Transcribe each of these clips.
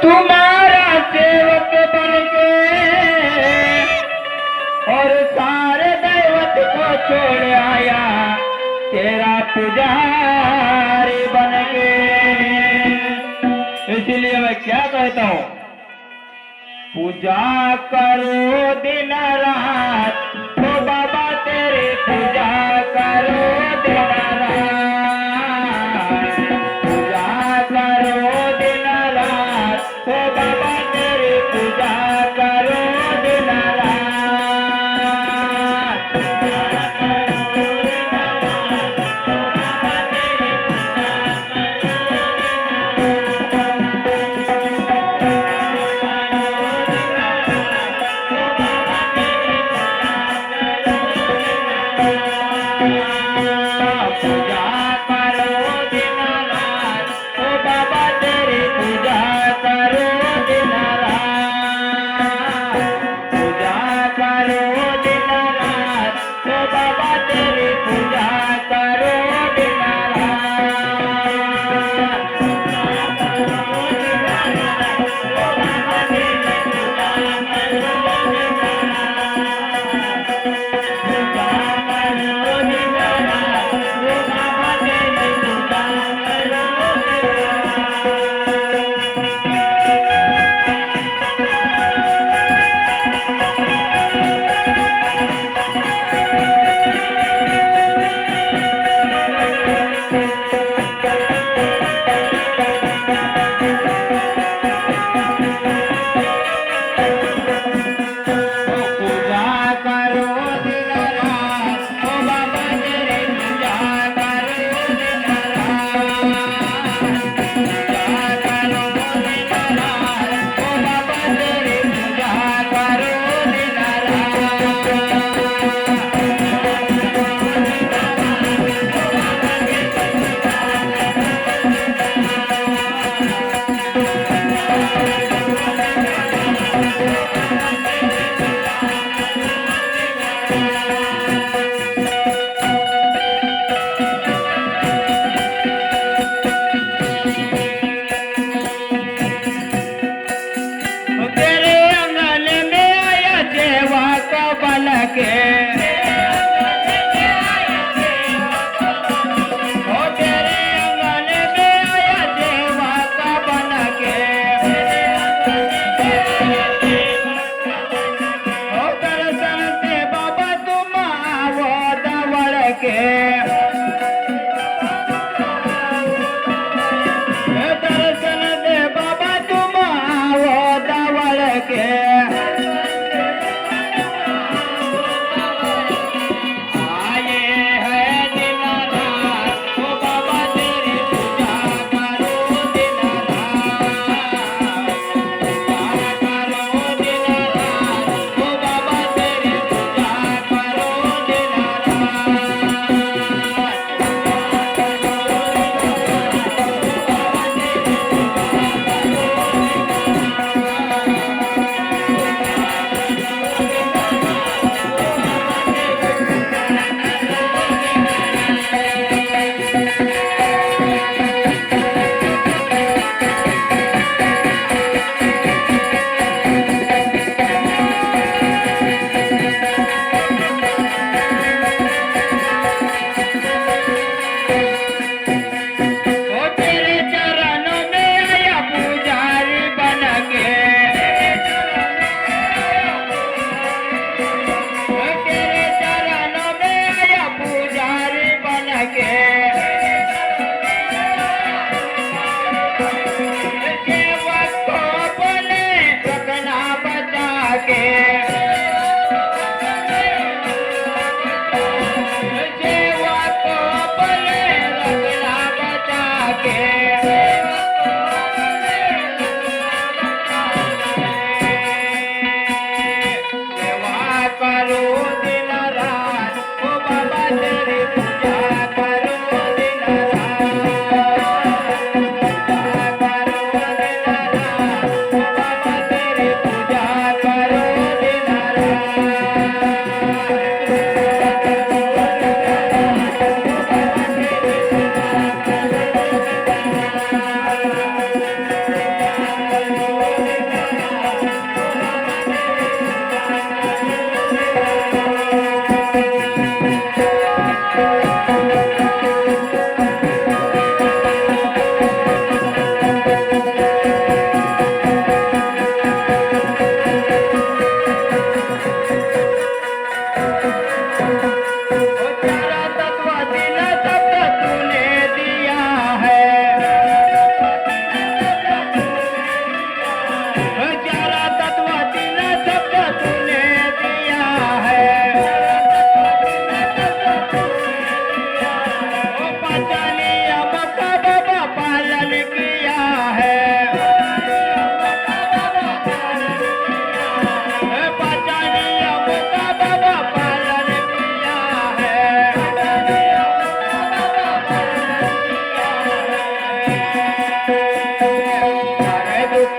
तुम्हारा सेवक बन के और सारे दैवत को छोड़ आया तेरा पुजारी बन के। इसलिए मैं क्या कहता हूँ, पूजा करो दिन रात, तो बाबा तेरी पूजा करो दिन रात, पूजा करो दिन रात, तो बाबा तेरी पूजा करो दिन रात।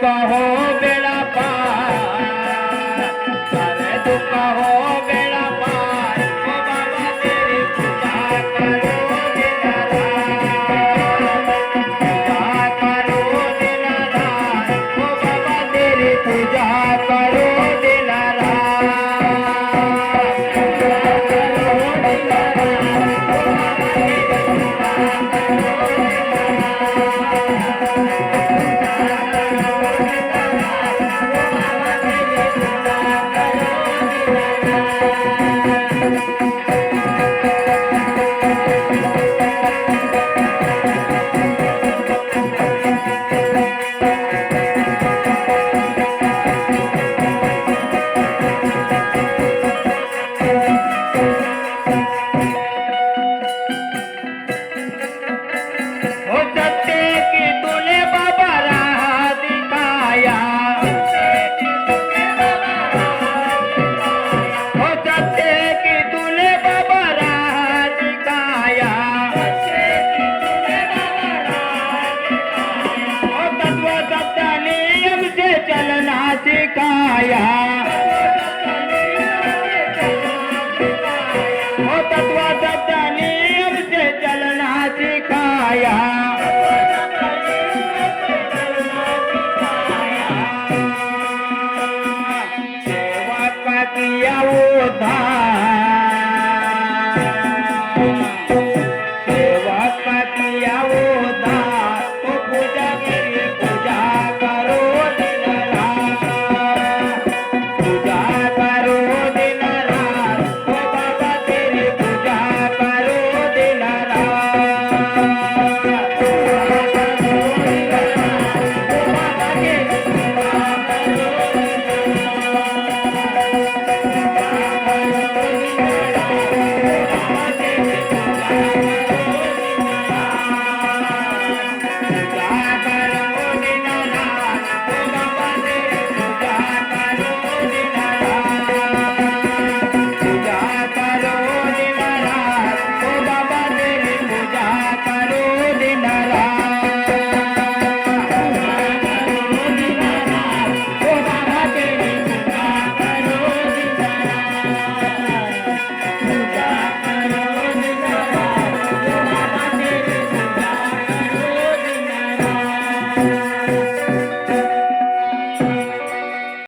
दुख हो बेड़ा पार, सारे दुख हो बेड़ा पार, ओ बाबा तेरी पूजा करो दिन रात, पूजा करो दिन रात, ओ बाबा तेरी पूजा करो दिन हो सत्य की तूने बाबा राह दिखाया, हो सत्य की तूने बाबा राह दिखाया, हो तत्व सत्य नियम से चलना सिखाया,